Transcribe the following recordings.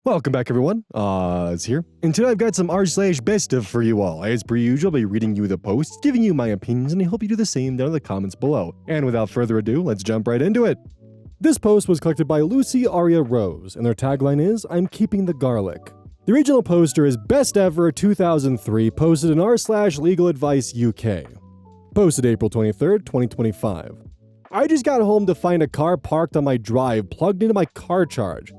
Welcome back, everyone. It's here. And today I've got some r/BestOf for you all. As per usual, I'll be reading you the posts, giving you my opinions, and I hope you do the same down in the comments below. And without further ado, let's jump right into it. This post was collected by Lucy Aria Rose, and their tagline is, "I'm keeping the garlic." The original poster is Best Ever 2003, posted in r/Legal Advice UK. Posted April 23rd, 2025. I just got home to find a car parked on my drive plugged into my car charge.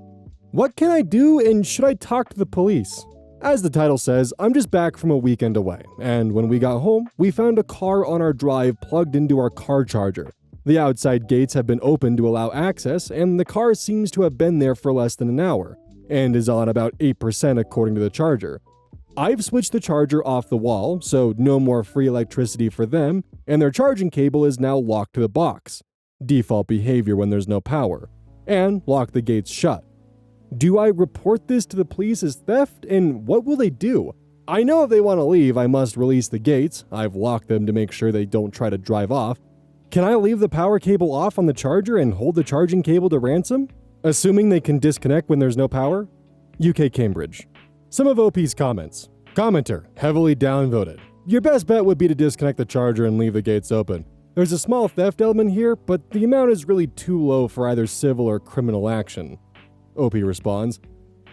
What can I do, and should I talk to the police? As the title says, I'm just back from a weekend away, and when we got home, we found a car on our drive plugged into our car charger. The outside gates have been opened to allow access, and the car seems to have been there for less than an hour, and is on about 8% according to the charger. I've switched the charger off the wall, so no more free electricity for them, and their charging cable is now locked to the box. Default behavior when there's no power. And lock the gates shut. Do I report this to the police as theft, and what will they do? I know if they want to leave, I must release the gates. I've locked them to make sure they don't try to drive off. Can I leave the power cable off on the charger and hold the charging cable to ransom? Assuming they can disconnect when there's no power? UK Cambridge. Some of OP's comments. Commenter, heavily downvoted. Your best bet would be to disconnect the charger and leave the gates open. There's a small theft element here, but the amount is really too low for either civil or criminal action. OP responds,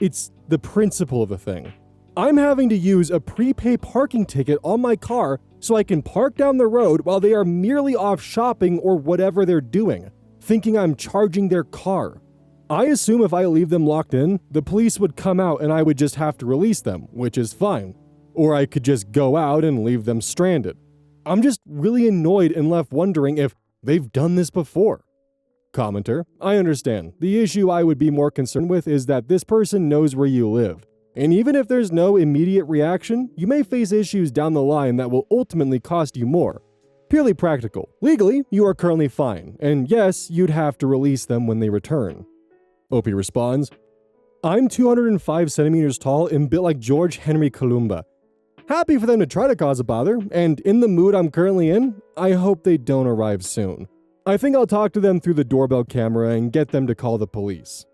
"It's the principle of the thing. I'm having to use a prepay parking ticket on my car so I can park down the road while they are merely off shopping or whatever they're doing, thinking I'm charging their car. I assume if I leave them locked in, the police would come out and I would just have to release them, which is fine. Or I could just go out and leave them stranded. I'm just really annoyed and left wondering if they've done this before." Commenter, I understand. The issue I would be more concerned with is that this person knows where you live. And even if there's no immediate reaction, you may face issues down the line that will ultimately cost you more. Purely practical. Legally, you are currently fine. And yes, you'd have to release them when they return. OP responds, I'm 205 centimeters tall and built like George Henry Columba. Happy for them to try to cause a bother, and in the mood I'm currently in, I hope they don't arrive soon. I think I'll talk to them through the doorbell camera and get them to call the police.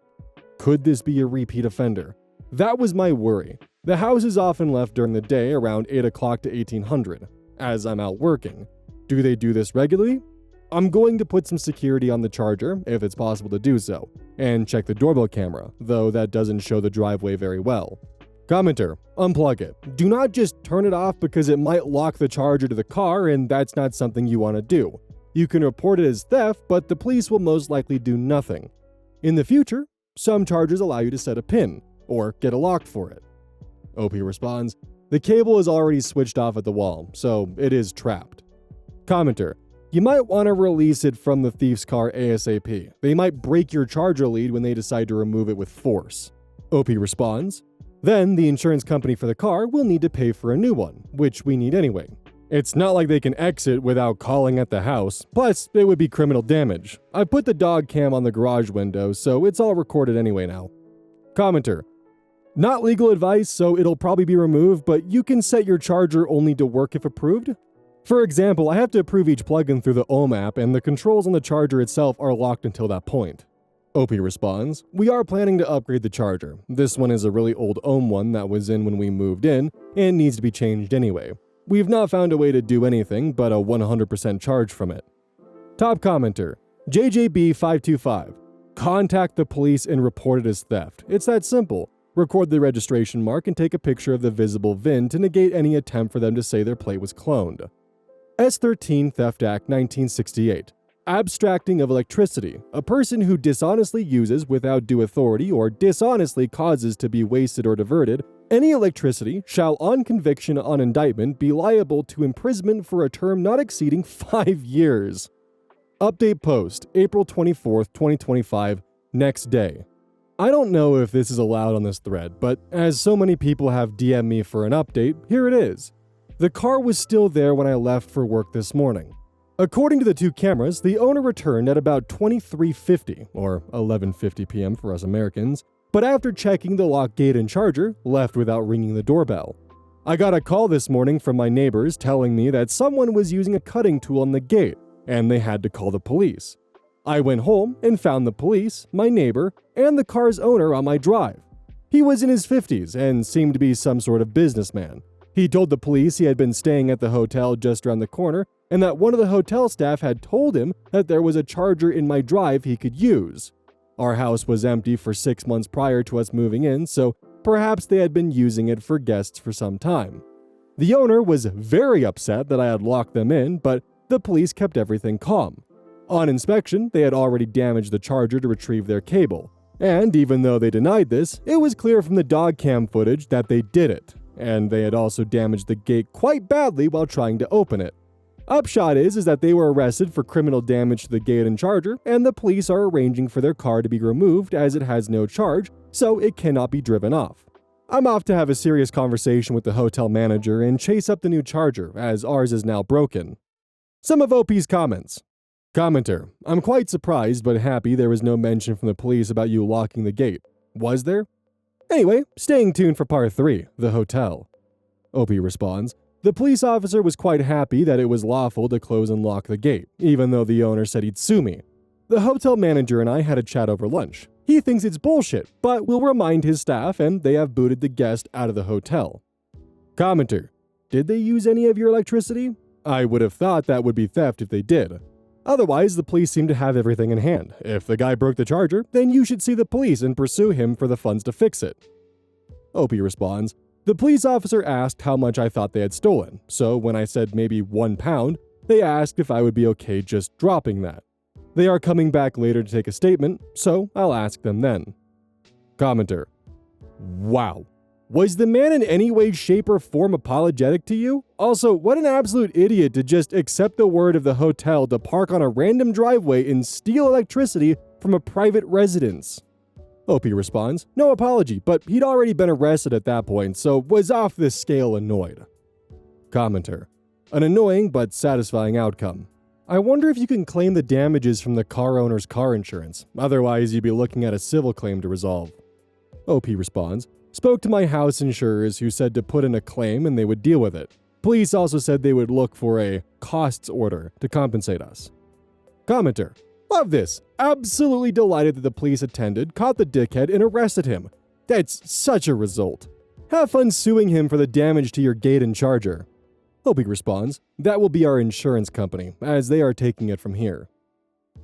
Could this be a repeat offender? That was my worry. The house is often left during the day around 8 o'clock to 1800, as I'm out working. Do they do this regularly? I'm going to put some security on the charger, if it's possible to do so, and check the doorbell camera, though that doesn't show the driveway very well. Commenter, unplug it. Do not just turn it off because it might lock the charger to the car and that's not something you want to do. You can report it as theft, but the police will most likely do nothing. In the future, some chargers allow you to set a PIN, or get a lock for it. OP responds, the cable is already switched off at the wall, so it is trapped. Commenter, you might want to release it from the thief's car ASAP. They might break your charger lead when they decide to remove it with force. OP responds, then the insurance company for the car will need to pay for a new one, which we need anyway. It's not like they can exit without calling at the house, plus it would be criminal damage. I put the dog cam on the garage window, so it's all recorded anyway now. Commenter, not legal advice, so it'll probably be removed, but you can set your charger only to work if approved. For example, I have to approve each plugin through the Ohm app, and the controls on the charger itself are locked until that point. OP responds, we are planning to upgrade the charger. This one is a really old Ohm one that was in when we moved in, and needs to be changed anyway. We've not found a way to do anything but a 100% charge from it. Top commenter, JJB525. Contact the police and report it as theft. It's that simple. Record the registration mark and take a picture of the visible VIN to negate any attempt for them to say their plate was cloned. S13 Theft Act 1968. Abstracting of electricity. A person who dishonestly uses without due authority or dishonestly causes to be wasted or diverted any electricity shall on conviction on indictment be liable to imprisonment for a term not exceeding 5 years. Update post, April 24th, 2025, next day. I don't know if this is allowed on this thread, but as so many people have DM'd me for an update, here it is. The car was still there when I left for work this morning. According to the two cameras, the owner returned at about 23:50, or 11:50 p.m. for us Americans, but after checking the lock gate and charger, left without ringing the doorbell. I got a call this morning from my neighbors telling me that someone was using a cutting tool on the gate, and they had to call the police. I went home and found the police, my neighbor, and the car's owner on my drive. He was in his 50s and seemed to be some sort of businessman. He told the police he had been staying at the hotel just around the corner and that one of the hotel staff had told him that there was a charger in my drive he could use. Our house was empty for 6 months prior to us moving in, so perhaps they had been using it for guests for some time. The owner was very upset that I had locked them in, but the police kept everything calm. On inspection, they had already damaged the charger to retrieve their cable. And even though they denied this, it was clear from the dog cam footage that they did it, and they had also damaged the gate quite badly while trying to open it. Upshot is that they were arrested for criminal damage to the gate and charger, and the police are arranging for their car to be removed as it has no charge, so it cannot be driven off. I'm off to have a serious conversation with the hotel manager and chase up the new charger, as ours is now broken. Some of OP's comments. Commenter, I'm quite surprised but happy there was no mention from the police about you locking the gate. Was there? Anyway, staying tuned for part 3, the hotel. OP responds, the police officer was quite happy that it was lawful to close and lock the gate, even though the owner said he'd sue me. The hotel manager and I had a chat over lunch. He thinks it's bullshit, but will remind his staff and they have booted the guest out of the hotel. Commenter, did they use any of your electricity? I would have thought that would be theft if they did. Otherwise, the police seem to have everything in hand. If the guy broke the charger, then you should see the police and pursue him for the funds to fix it. OP responds, the police officer asked how much I thought they had stolen, so when I said maybe £1, they asked if I would be okay just dropping that. They are coming back later to take a statement, so I'll ask them then. Commenter, wow. Was the man in any way, shape, or form apologetic to you? Also, what an absolute idiot to just accept the word of the hotel to park on a random driveway and steal electricity from a private residence. OP responds, no apology, but he'd already been arrested at that point, so was off this scale annoyed. Commenter, an annoying but satisfying outcome. I wonder if you can claim the damages from the car owner's car insurance, otherwise you'd be looking at a civil claim to resolve. OP responds, spoke to my house insurers who said to put in a claim and they would deal with it. Police also said they would look for a costs order to compensate us. Commenter, love this. Absolutely delighted that the police attended, caught the dickhead, and arrested him. That's such a result. Have fun suing him for the damage to your gate and charger. OP responds, that will be our insurance company, as they are taking it from here.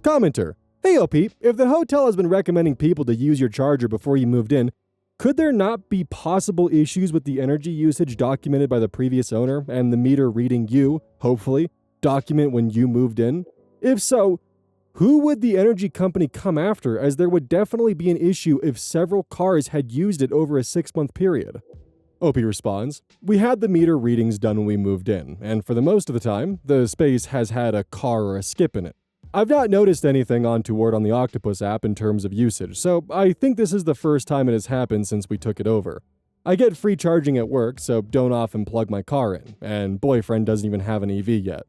Commenter, hey OP, if the hotel has been recommending people to use your charger before you moved in, could there not be possible issues with the energy usage documented by the previous owner and the meter reading you, hopefully, document when you moved in? If so, who would the energy company come after, as there would definitely be an issue if several cars had used it over a 6-month period? OP responds, we had the meter readings done when we moved in, and for the most of the time, the space has had a car or a skip in it. I've not noticed anything untoward on the Octopus app in terms of usage, so I think this is the first time it has happened since we took it over. I get free charging at work, so don't often plug my car in, and boyfriend doesn't even have an EV yet.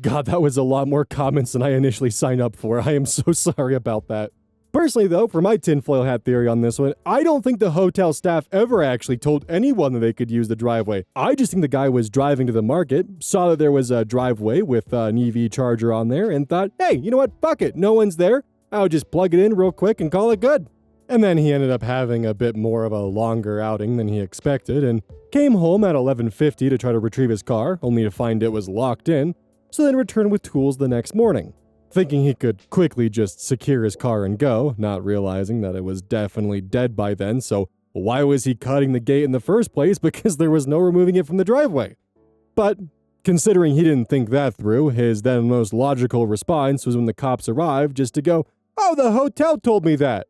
God, that was a lot more comments than I initially signed up for. I am so sorry about that. Personally though, for my tinfoil hat theory on this one, I don't think the hotel staff ever actually told anyone that they could use the driveway. I just think the guy was driving to the market, saw that there was a driveway with an EV charger on there, and thought, hey, you know what, fuck it, no one's there. I'll just plug it in real quick and call it good. And then he ended up having a bit more of a longer outing than he expected, and came home at 11:50 to try to retrieve his car, only to find it was locked in, so then returned with tools the next morning, thinking he could quickly just secure his car and go, not realizing that it was definitely dead by then, so why was he cutting the gate in the first place, because there was no removing it from the driveway? But considering he didn't think that through, his then most logical response was when the cops arrived just to go, oh, the hotel told me that,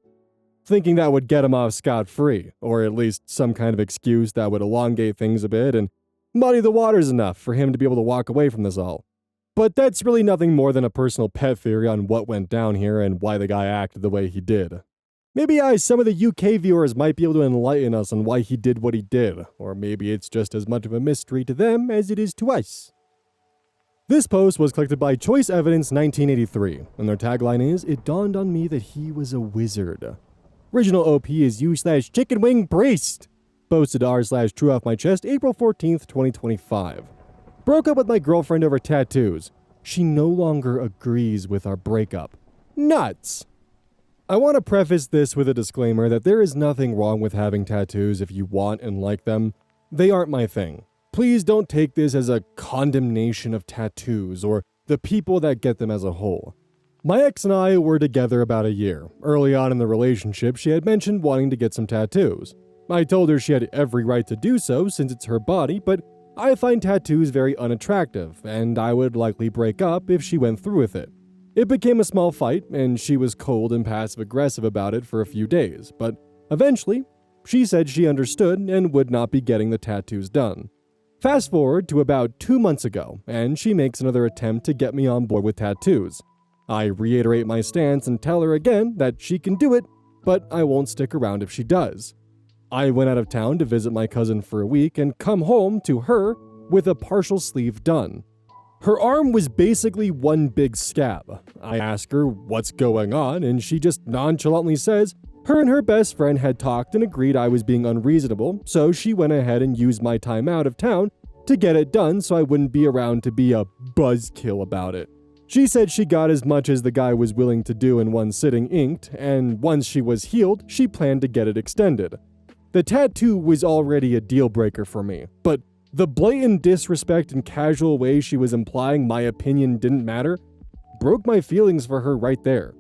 thinking that would get him off scot-free, or at least some kind of excuse that would elongate things a bit and muddy the waters enough for him to be able to walk away from this all. But that's really nothing more than a personal pet theory on what went down here and why the guy acted the way he did. Maybe some of the UK viewers might be able to enlighten us on why he did what he did, or maybe it's just as much of a mystery to them as it is to us. This post was collected by Choice Evidence 1983, and their tagline is, it dawned on me that he was a wizard. Original OP is you/chicken wing priest. Posted r/true off my chest April 14th, 2025. Broke up with my girlfriend over tattoos. She no longer agrees with our breakup. Nuts! I want to preface this with a disclaimer that there is nothing wrong with having tattoos if you want and like them. They aren't my thing. Please don't take this as a condemnation of tattoos or the people that get them as a whole. My ex and I were together about a year. Early on in the relationship, she had mentioned wanting to get some tattoos. I told her she had every right to do so since it's her body, but I find tattoos very unattractive, and I would likely break up if she went through with it. It became a small fight, and she was cold and passive-aggressive about it for a few days, but eventually, she said she understood and would not be getting the tattoos done. Fast forward to about 2 months ago, and she makes another attempt to get me on board with tattoos. I reiterate my stance and tell her again that she can do it, but I won't stick around if she does. I went out of town to visit my cousin for a week and come home to her with a partial sleeve done. Her arm was basically one big scab. I ask her what's going on, and she just nonchalantly says her and her best friend had talked and agreed I was being unreasonable, so she went ahead and used my time out of town to get it done so I wouldn't be around to be a buzzkill about it. She said she got as much as the guy was willing to do in one sitting inked, and once she was healed, she planned to get it extended. The tattoo was already a deal breaker for me, but the blatant disrespect and casual way she was implying my opinion didn't matter broke my feelings for her right there.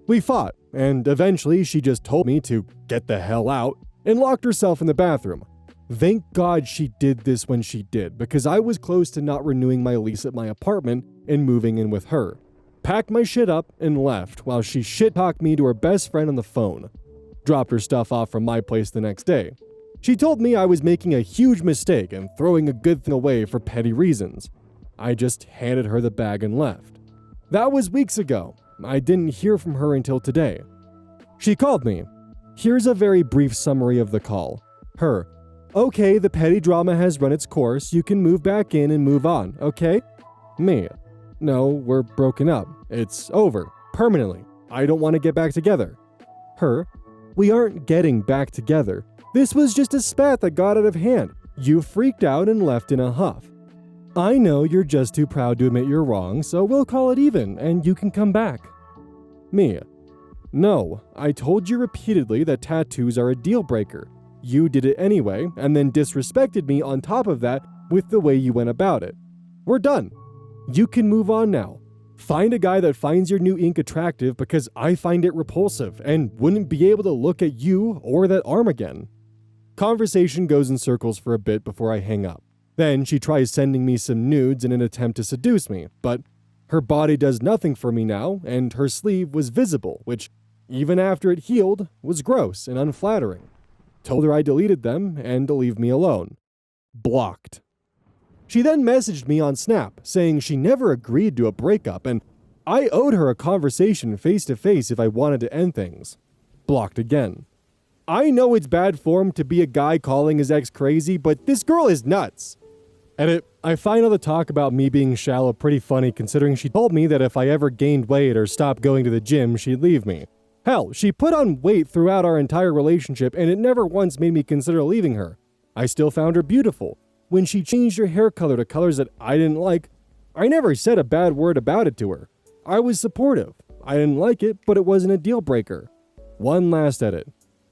We fought, and eventually she just told me to get the hell out and locked herself in the bathroom. Thank God she did this when she did, because I was close to not renewing my lease at my apartment and moving in with her. Packed my shit up and left while she shit-talked me to her best friend on the phone. Dropped her stuff off from my place the next day. She told me I was making a huge mistake and throwing a good thing away for petty reasons. I just handed her the bag and left. That was weeks ago. I didn't hear from her until today. She called me. Here's a very brief summary of the call. Her: okay, the petty drama has run its course. You can move back in and move on, okay? Me: no, we're broken up. It's over. Permanently. I don't want to get back together. Her: we aren't getting back together. This was just a spat that got out of hand. You freaked out and left in a huff. I know you're just too proud to admit you're wrong, so we'll call it even, and you can come back. Me: no, I told you repeatedly that tattoos are a deal breaker. You did it anyway, and then disrespected me on top of that with the way you went about it. We're done. You can move on now. Find a guy that finds your new ink attractive, because I find it repulsive and wouldn't be able to look at you or that arm again. Conversation goes in circles for a bit before I hang up. Then she tries sending me some nudes in an attempt to seduce me, but her body does nothing for me now, and her sleeve was visible, which, even after it healed, was gross and unflattering. Told her I deleted them and to leave me alone. Blocked. She then messaged me on Snap, saying she never agreed to a breakup, and I owed her a conversation face-to-face if I wanted to end things. Blocked again. I know it's bad form to be a guy calling his ex crazy, but this girl is nuts. Edit: I find all the talk about me being shallow pretty funny, considering she told me that if I ever gained weight or stopped going to the gym, she'd leave me. Hell, she put on weight throughout our entire relationship, and it never once made me consider leaving her. I still found her beautiful. When she changed her hair color to colors that I didn't like, I never said a bad word about it to her. I was supportive. I didn't like it, but it wasn't a deal breaker. One last edit.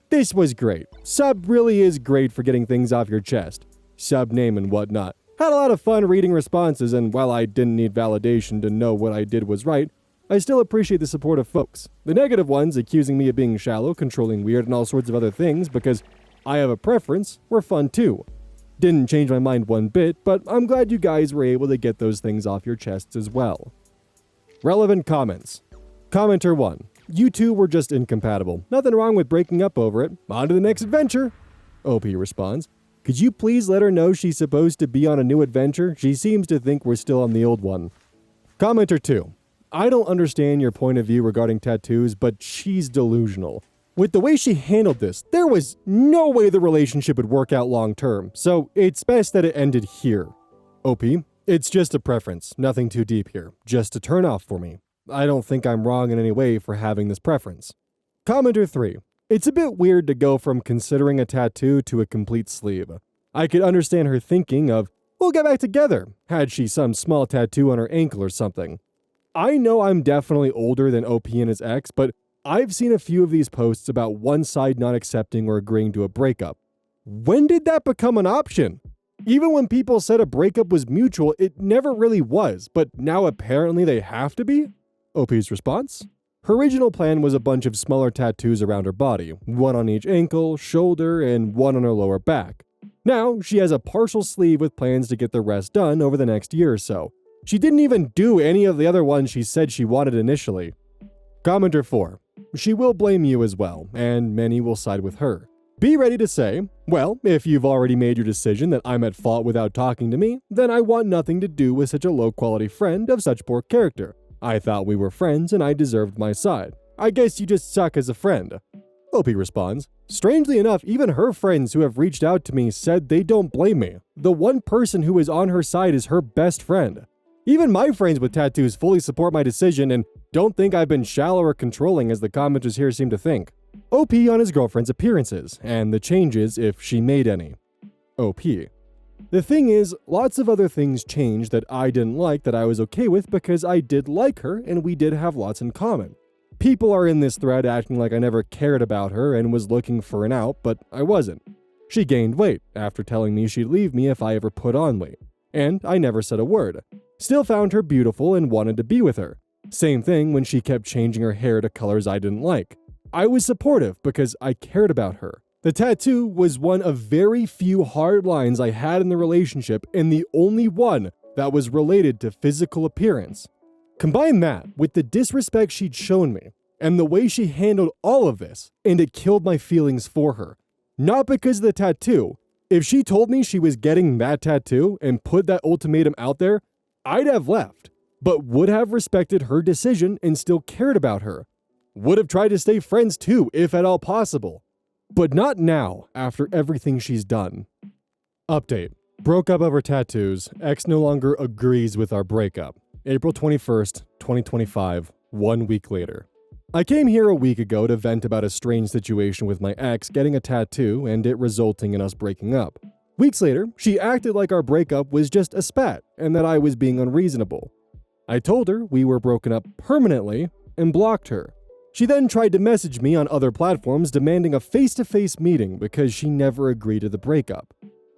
This was great. Sub really is great for getting things off your chest. Sub name and whatnot. Had a lot of fun reading responses, and while I didn't need validation to know what I did was right, I still appreciate the support of folks. The negative ones accusing me of being shallow, controlling weird, and all sorts of other things because I have a preference were fun too. Didn't change my mind one bit, but I'm glad you guys were able to get those things off your chests as well. Relevant comments. Commenter 1. You two were just incompatible. Nothing wrong with breaking up over it. On to the next adventure. OP responds, could you please let her know she's supposed to be on a new adventure? She seems to think we're still on the old one. Commenter 2. I don't understand your point of view regarding tattoos, but she's delusional. With the way she handled this, there was no way the relationship would work out long term, so it's best that it ended here. OP, it's just a preference, nothing too deep here, just a turn off for me. I don't think I'm wrong in any way for having this preference. Commenter 3. It's a bit weird to go from considering a tattoo to a complete sleeve. I could understand her thinking of, we'll get back together, had she some small tattoo on her ankle or something. I know I'm definitely older than OP and his ex, but I've seen a few of these posts about one side not accepting or agreeing to a breakup. When did that become an option? Even when people said a breakup was mutual, it never really was, but now apparently they have to be? OP's response? Her original plan was a bunch of smaller tattoos around her body, one on each ankle, shoulder, and one on her lower back. Now, she has a partial sleeve with plans to get the rest done over the next year or so. She didn't even do any of the other ones she said she wanted initially. Commenter 4. She will blame you as well, and many will side with her. Be ready to say, well, if you've already made your decision that I'm at fault without talking to me, then I want nothing to do with such a low-quality friend of such poor character. I thought we were friends and I deserved my side. I guess you just suck as a friend. OP responds, strangely enough, even her friends who have reached out to me said they don't blame me. The one person who is on her side is her best friend. Even my friends with tattoos fully support my decision and don't think I've been shallow or controlling as the commenters here seem to think. OP on his girlfriend's appearances, and the changes if she made any. OP. The thing is, lots of other things changed that I didn't like that I was okay with because I did like her and we did have lots in common. People are in this thread acting like I never cared about her and was looking for an out, but I wasn't. She gained weight after telling me she'd leave me if I ever put on weight, and I never said a word. Still found her beautiful and wanted to be with her. Same thing when she kept changing her hair to colors I didn't like. I was supportive because I cared about her. The tattoo was one of very few hard lines I had in the relationship and the only one that was related to physical appearance. Combine that with the disrespect she'd shown me and the way she handled all of this, and it killed my feelings for her. Not because of the tattoo. If she told me she was getting that tattoo and put that ultimatum out there, I'd have left, but would have respected her decision and still cared about her. Would have tried to stay friends too, if at all possible. But not now, after everything she's done. Update. Broke up over tattoos. Ex no longer agrees with our breakup. April 21st, 2025, 1 week later. I came here a week ago to vent about a strange situation with my ex getting a tattoo and it resulting in us breaking up. Weeks later, she acted like our breakup was just a spat and that I was being unreasonable. I told her we were broken up permanently and blocked her. She then tried to message me on other platforms demanding a face-to-face meeting because she never agreed to the breakup.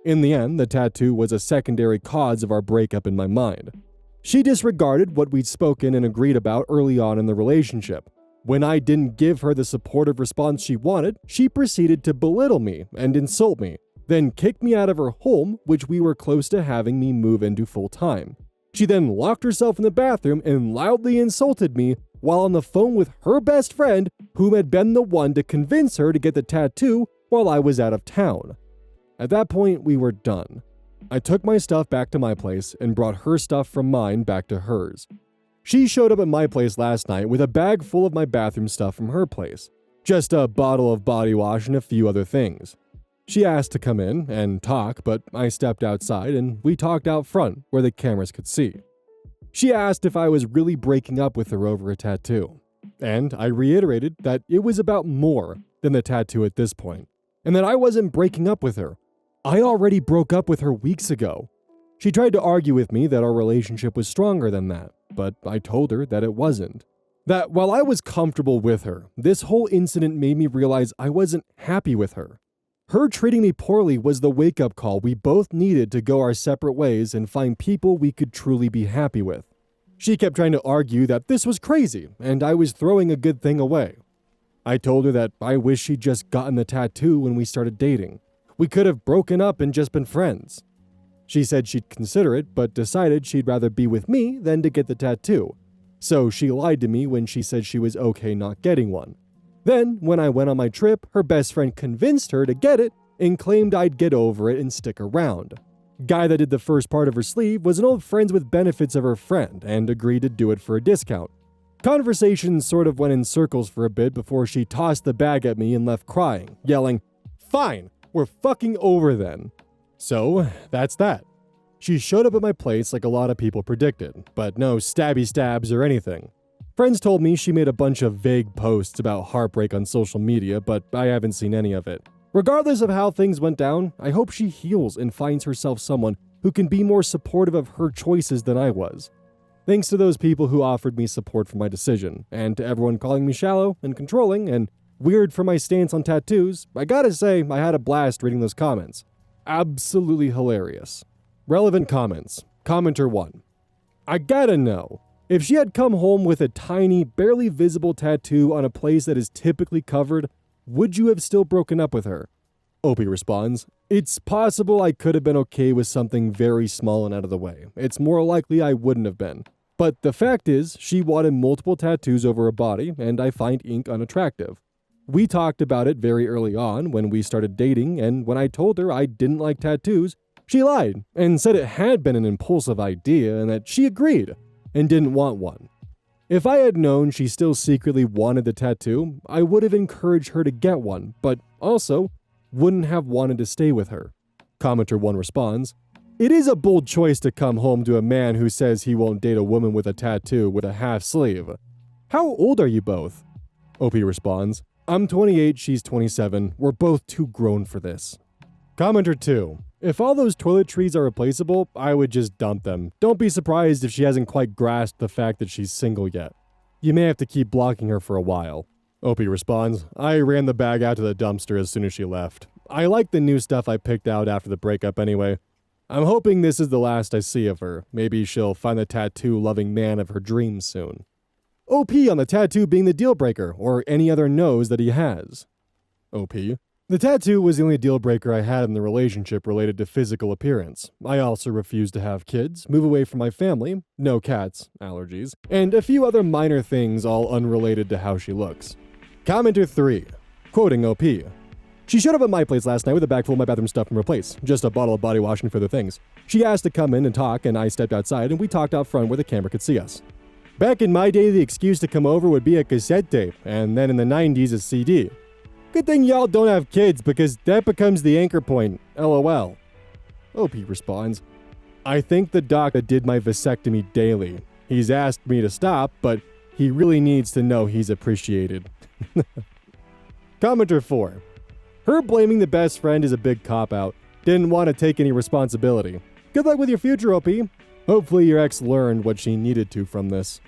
In the end, the tattoo was a secondary cause of our breakup in my mind. She disregarded what we'd spoken and agreed about early on in the relationship. When I didn't give her the supportive response she wanted, she proceeded to belittle me and insult me, then kicked me out of her home, which we were close to having me move into full-time. She then locked herself in the bathroom and loudly insulted me while on the phone with her best friend, whom had been the one to convince her to get the tattoo while I was out of town. At that point, we were done. I took my stuff back to my place and brought her stuff from mine back to hers. She showed up at my place last night with a bag full of my bathroom stuff from her place. Just a bottle of body wash and a few other things. She asked to come in and talk, but I stepped outside and we talked out front where the cameras could see. She asked if I was really breaking up with her over a tattoo, and I reiterated that it was about more than the tattoo at this point, and that I wasn't breaking up with her. I already broke up with her weeks ago. She tried to argue with me that our relationship was stronger than that, but I told her that it wasn't. That while I was comfortable with her, this whole incident made me realize I wasn't happy with her. Her treating me poorly was the wake-up call we both needed to go our separate ways and find people we could truly be happy with. She kept trying to argue that this was crazy and I was throwing a good thing away. I told her that I wish she'd just gotten the tattoo when we started dating. We could have broken up and just been friends. She said she'd consider it, but decided she'd rather be with me than to get the tattoo. So she lied to me when she said she was okay not getting one. Then, when I went on my trip, her best friend convinced her to get it and claimed I'd get over it and stick around. Guy that did the first part of her sleeve was an old friends with benefits of her friend and agreed to do it for a discount. Conversations sort of went in circles for a bit before she tossed the bag at me and left crying, yelling, "Fine, we're fucking over then." So, that's that. She showed up at my place like a lot of people predicted, but no stabby stabs or anything. Friends told me she made a bunch of vague posts about heartbreak on social media, but I haven't seen any of it. Regardless of how things went down, I hope she heals and finds herself someone who can be more supportive of her choices than I was. Thanks to those people who offered me support for my decision, and to everyone calling me shallow and controlling and weird for my stance on tattoos, I gotta say I had a blast reading those comments. Absolutely hilarious. Relevant comments. Commenter 1. I gotta know, if she had come home with a tiny, barely visible tattoo on a place that is typically covered, would you have still broken up with her? Opie responds, it's possible I could have been okay with something very small and out of the way. It's more likely I wouldn't have been. But the fact is, she wanted multiple tattoos over her body, and I find ink unattractive. We talked about it very early on when we started dating, and when I told her I didn't like tattoos, she lied and said it had been an impulsive idea and that she agreed and didn't want one. If I had known she still secretly wanted the tattoo, I would have encouraged her to get one, but also wouldn't have wanted to stay with her. Commenter 1 responds, it is a bold choice to come home to a man who says he won't date a woman with a tattoo with a half sleeve. How old are you both? Opie responds, I'm 28, she's 27. We're both too grown for this. Commenter 2. If all those toiletries are replaceable, I would just dump them. Don't be surprised if she hasn't quite grasped the fact that she's single yet. You may have to keep blocking her for a while. Opie responds, I ran the bag out to the dumpster as soon as she left. I like the new stuff I picked out after the breakup anyway. I'm hoping this is the last I see of her. Maybe she'll find the tattoo-loving man of her dreams soon. OP on the tattoo being the deal breaker, or any other no's that he has. OP. The tattoo was the only deal breaker I had in the relationship related to physical appearance. I also refused to have kids, move away from my family, no cats, allergies, and a few other minor things all unrelated to how she looks. Commenter 3. Quoting OP. She showed up at my place last night with a bag full of my bathroom stuff from her place, just a bottle of body wash and further things. She asked to come in and talk, and I stepped outside and we talked out front where the camera could see us. Back in my day, the excuse to come over would be a cassette tape, and then in the 90s a CD. Good thing y'all don't have kids, because that becomes the anchor point, LOL. OP responds, I think the doc that did my vasectomy daily. He's asked me to stop, but he really needs to know he's appreciated. Commenter 4. Her blaming the best friend is a big cop-out. Didn't want to take any responsibility. Good luck with your future, OP. Hopefully your ex learned what she needed to from this.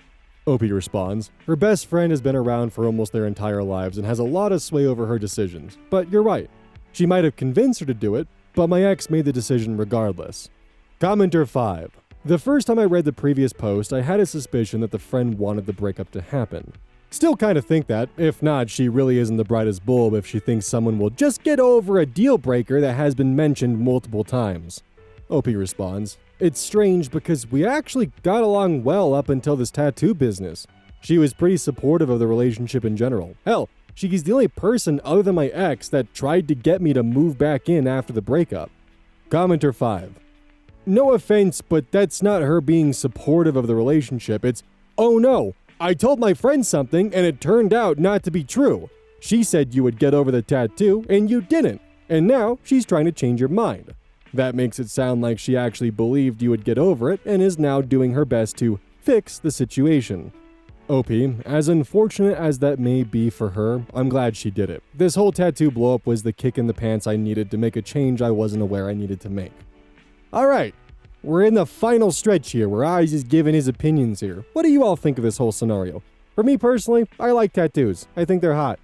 OP responds, her best friend has been around for almost their entire lives and has a lot of sway over her decisions. But you're right. She might have convinced her to do it, but my ex made the decision regardless. Commenter 5. The first time I read the previous post, I had a suspicion that the friend wanted the breakup to happen. Still kind of think that. If not, she really isn't the brightest bulb if she thinks someone will just get over a deal breaker that has been mentioned multiple times. OP responds, it's strange because we actually got along well up until this tattoo business. She was pretty supportive of the relationship in general. Hell, she's the only person other than my ex that tried to get me to move back in after the breakup. Commenter 5. No offense, but that's not her being supportive of the relationship. It's, oh no, I told my friend something and it turned out not to be true. She said you would get over the tattoo and you didn't. And now she's trying to change your mind. That makes it sound like she actually believed you would get over it and is now doing her best to fix the situation. OP, as unfortunate as that may be for her, I'm glad she did it. This whole tattoo blow-up was the kick in the pants I needed to make a change I wasn't aware I needed to make. Alright, we're in the final stretch here where Hygh is giving his opinions here. What do you all think of this whole scenario? For me personally, I like tattoos. I think they're hot.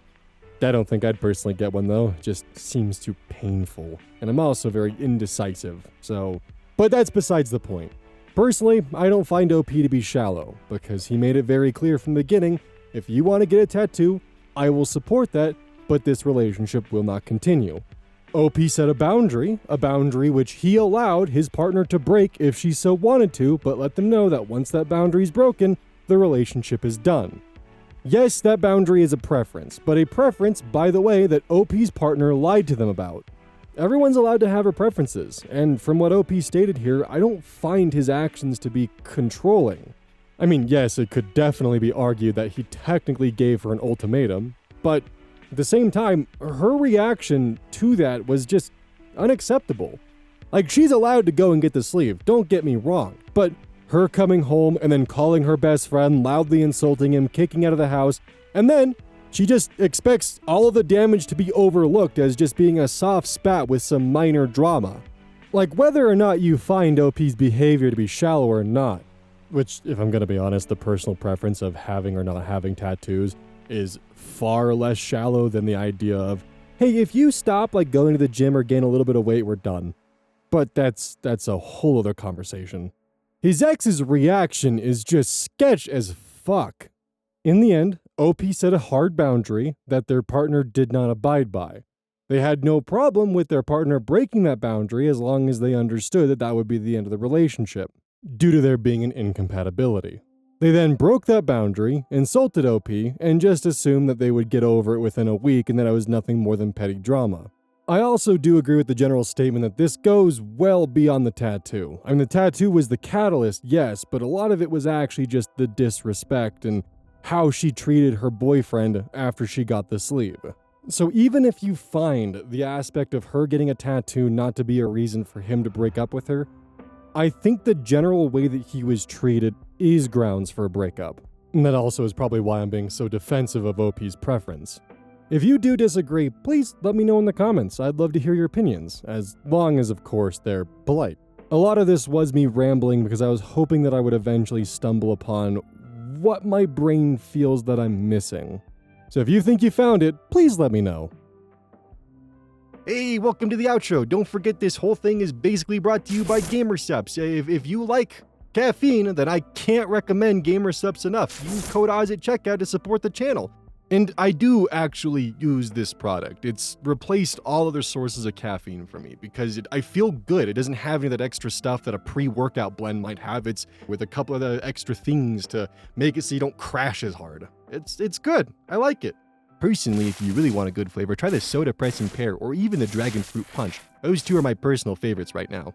I don't think I'd personally get one though, it just seems too painful. And I'm also very indecisive, so... But that's besides the point. Personally, I don't find OP to be shallow, because he made it very clear from the beginning, if you want to get a tattoo, I will support that, but this relationship will not continue. OP set a boundary which he allowed his partner to break if she so wanted to, but let them know that once that boundary is broken, the relationship is done. Yes, that boundary is a preference, but a preference, by the way, that OP's partner lied to them about. Everyone's allowed to have her preferences, and from what OP stated here, I don't find his actions to be controlling. I mean, yes, it could definitely be argued that he technically gave her an ultimatum, but at the same time, her reaction to that was just unacceptable. Like, she's allowed to go and get the sleeve, don't get me wrong, but her coming home and then calling her best friend, loudly insulting him, kicking out of the house, and then she just expects all of the damage to be overlooked as just being a soft spat with some minor drama. Like, whether or not you find OP's behavior to be shallow or not, Which, if I'm gonna be honest, the personal preference of having or not having tattoos is far less shallow than the idea of, hey, if you stop like going to the gym or gain a little bit of weight, we're done. But that's a whole other conversation. His ex's reaction is just sketch as fuck. In the end, OP set a hard boundary that their partner did not abide by. They had no problem with their partner breaking that boundary as long as they understood that that would be the end of the relationship, due to there being an incompatibility. They then broke that boundary, insulted OP, and just assumed that they would get over it within a week and that it was nothing more than petty drama. I also do agree with the general statement that this goes well beyond the tattoo. I mean, the tattoo was the catalyst, yes, but a lot of it was actually just the disrespect and how she treated her boyfriend after she got the sleeve. So even if you find the aspect of her getting a tattoo not to be a reason for him to break up with her, I think the general way that he was treated is grounds for a breakup. And that also is probably why I'm being so defensive of OP's preference. If you do disagree, please let me know in the comments. I'd love to hear your opinions, as long as, of course, they're polite. A lot of this was me rambling because I was hoping that I would eventually stumble upon what my brain feels that I'm missing. So if you think you found it, please let me know. Hey, welcome to the outro. Don't forget this whole thing is basically brought to you by GamerSupps. If you like caffeine, then I can't recommend GamerSupps enough. Use code OZ at checkout to support the channel. And I do actually use this product. It's replaced all other sources of caffeine for me because I feel good. It doesn't have any of that extra stuff that a pre-workout blend might have. It's with a couple of the extra things to make it so you don't crash as hard. It's good. I like it. Personally, if you really want a good flavor, try the Soda Pressing Pear or even the Dragon Fruit Punch. Those two are my personal favorites right now.